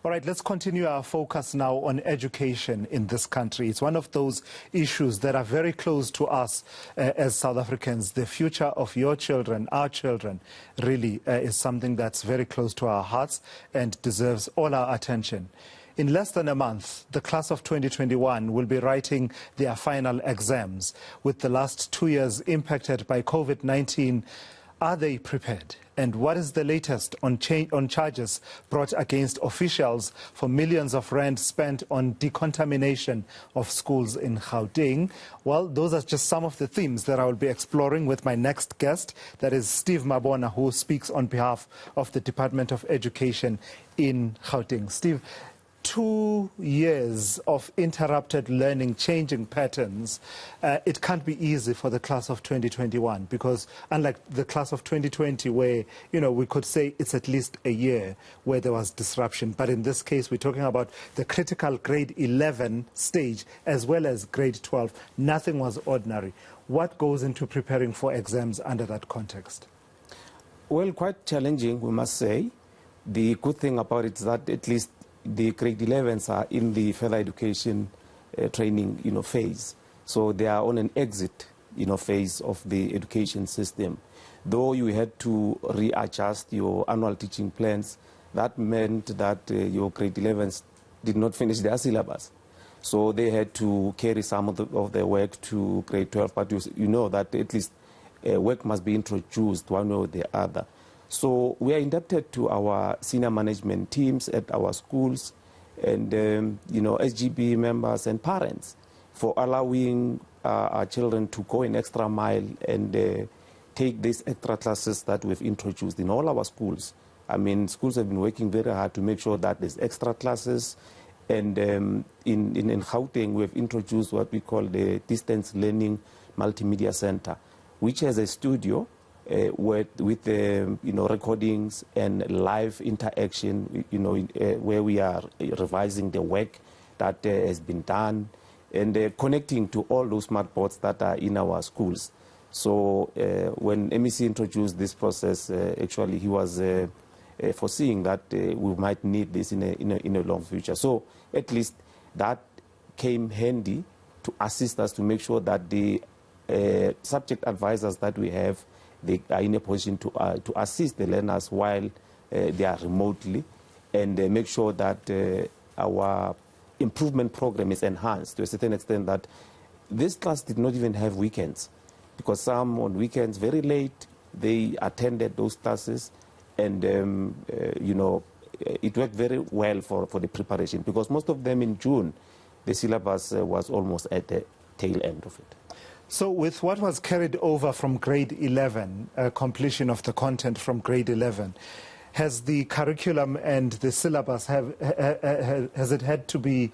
All right, let's continue our focus now on education in this country. It's one of those issues that are very close to us as South Africans. The future of your children, our children, really is something that's very close to our hearts and deserves all our attention. In less than a month, the class of 2021 will be writing their final exams. With the last 2 years impacted by COVID-19, are they prepared? And what is the latest on charges brought against officials for millions of rand spent on decontamination of schools in Gauteng? Well, those are just some of the themes that I will be exploring with my next guest. That is Steve Mabona, who speaks on behalf of the Department of Education in Gauteng. Steve, 2 years of interrupted learning, changing patterns, it can't be easy for the class of 2021 because unlike the class of 2020 where, we could say it's at least a year where there was disruption. But in this case, we're talking about the critical grade 11 stage as well as grade 12. Nothing was ordinary. What goes into preparing for exams under that context? Well, quite challenging, we must say. The good thing about it is that at least the grade 11s are in the further education training, phase. So they are on an exit, phase of the education system. Though you had to readjust your annual teaching plans, that meant that your grade 11s did not finish their syllabus. So they had to carry some of their work to grade 12, but you know that at least work must be introduced one way or the other. So we are indebted to our senior management teams at our schools and, SGB members and parents for allowing our children to go an extra mile and take these extra classes that we've introduced in all our schools. I mean, schools have been working very hard to make sure that there's extra classes. And in Gauteng, we've introduced what we call the Distance Learning Multimedia Center, which has a studio with recordings and live interaction, where we are revising the work that has been done and connecting to all those smart boards that are in our schools. So when MEC introduced this process, actually he was foreseeing that we might need this in a long future. So at least that came handy to assist us to make sure that the subject advisors that we have, they are in a position to assist the learners while they are remotely and make sure that our improvement program is enhanced to a certain extent that this class did not even have weekends because some on weekends very late they attended those classes and it worked very well for the preparation because most of them in June the syllabus was almost at the tail end of it. So with what was carried over from grade 11, completion of the content from grade 11, has the curriculum and the syllabus, has it had to be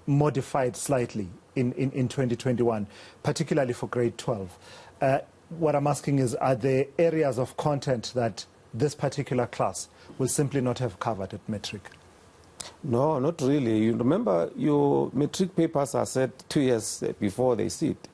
modified slightly in 2021, particularly for grade 12? What I'm asking is, are there areas of content that this particular class will simply not have covered at matric? No, not really. You remember your matric papers are set 2 years before they sit.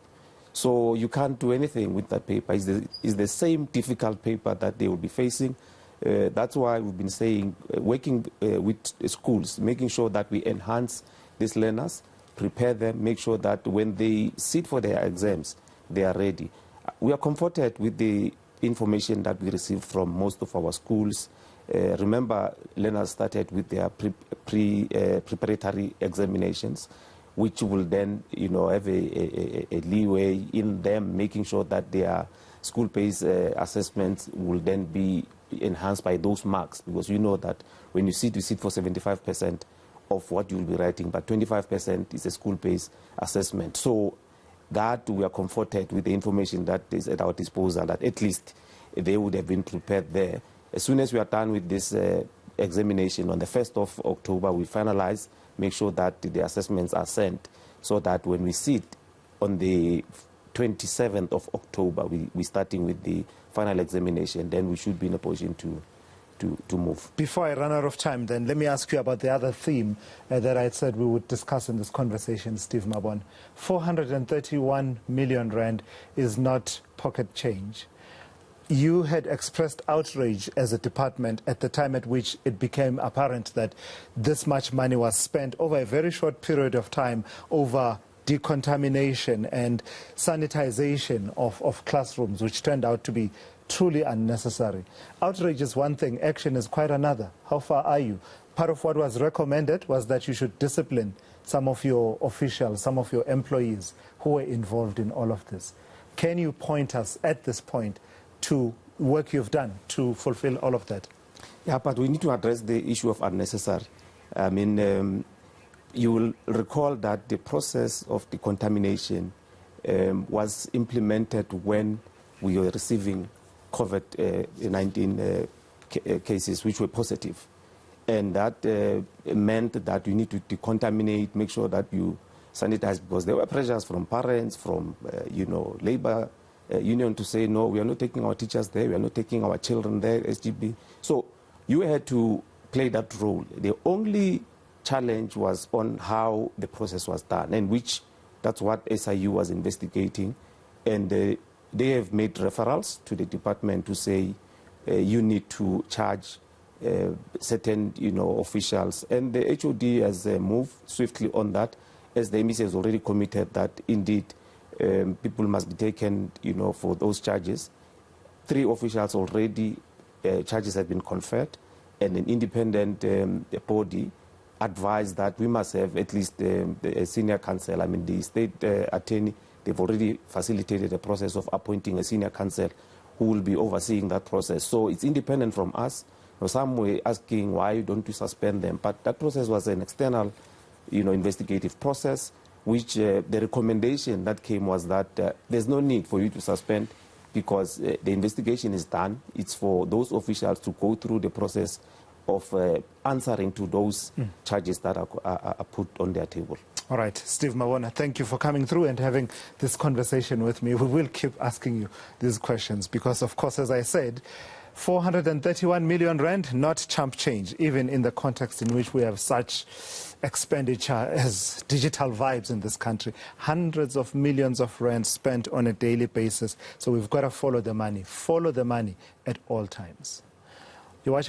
So you can't do anything with that paper. It's the same difficult paper that they will be facing. That's why we've been saying, working with schools, making sure that we enhance these learners, prepare them, make sure that when they sit for their exams, they are ready. We are comforted with the information that we receive from most of our schools. Remember, learners started with their preparatory examinations, which will then, have a leeway in them, making sure that their school-based assessments will then be enhanced by those marks, because you know that when you sit for 75% of what you will be writing, but 25% is a school-based assessment. So that we are comforted with the information that is at our disposal, that at least they would have been prepared there. As soon as we are done with this examination on the 1st of October, we finalize, make sure that the assessments are sent so that when we sit on the 27th of October, we're starting with the final examination, then we should be in a position to move. Before I run out of time, then, let me ask you about the other theme that I said we would discuss in this conversation, Steve Mabona. 431 million rand is not pocket change. you had expressed outrage as a department at the time at which it became apparent that this much money was spent over a very short period of time over decontamination and sanitization of classrooms, which turned out to be truly unnecessary. Outrage is one thing, action is quite another. How far are you? Part of what was recommended was that you should discipline some of your officials, some of your employees who were involved in all of this. Can you point us at this point to work you've done to fulfill all of that? Yeah, but we need to address the issue of unnecessary. I mean, you will recall that the process of decontamination was implemented when we were receiving COVID-19 cases which were positive. And that meant that you need to decontaminate, make sure that you sanitize, because there were pressures from parents, from, labor union to say, no, we are not taking our teachers there, we are not taking our children there, SGB. So you had to play that role. The only challenge was on how the process was done, and that's what SIU was investigating. And they have made referrals to the department to say you need to charge certain officials. And the HOD has moved swiftly on that, as the MEC has already committed that indeed people must be taken for those charges. 3 officials already, charges have been conferred, and an independent body advised that we must have at least a senior counsel. I mean, the state attorney, they've already facilitated the process of appointing a senior counsel who will be overseeing that process. So it's independent from us. Some were asking why don't we suspend them, but that process was an external, investigative process, which the recommendation that came was that there's no need for you to suspend because the investigation is done. It's for those officials to go through the process of answering to those charges that are put on their table. All right, Steve Mabona, thank you for coming through and having this conversation with me. We will keep asking you these questions because, of course, as I said, 431 million rand, not chump change, even in the context in which we have such expenditure as digital vibes in this country. Hundreds of millions of rand spent on a daily basis. So we've got to follow the money at all times. You're watching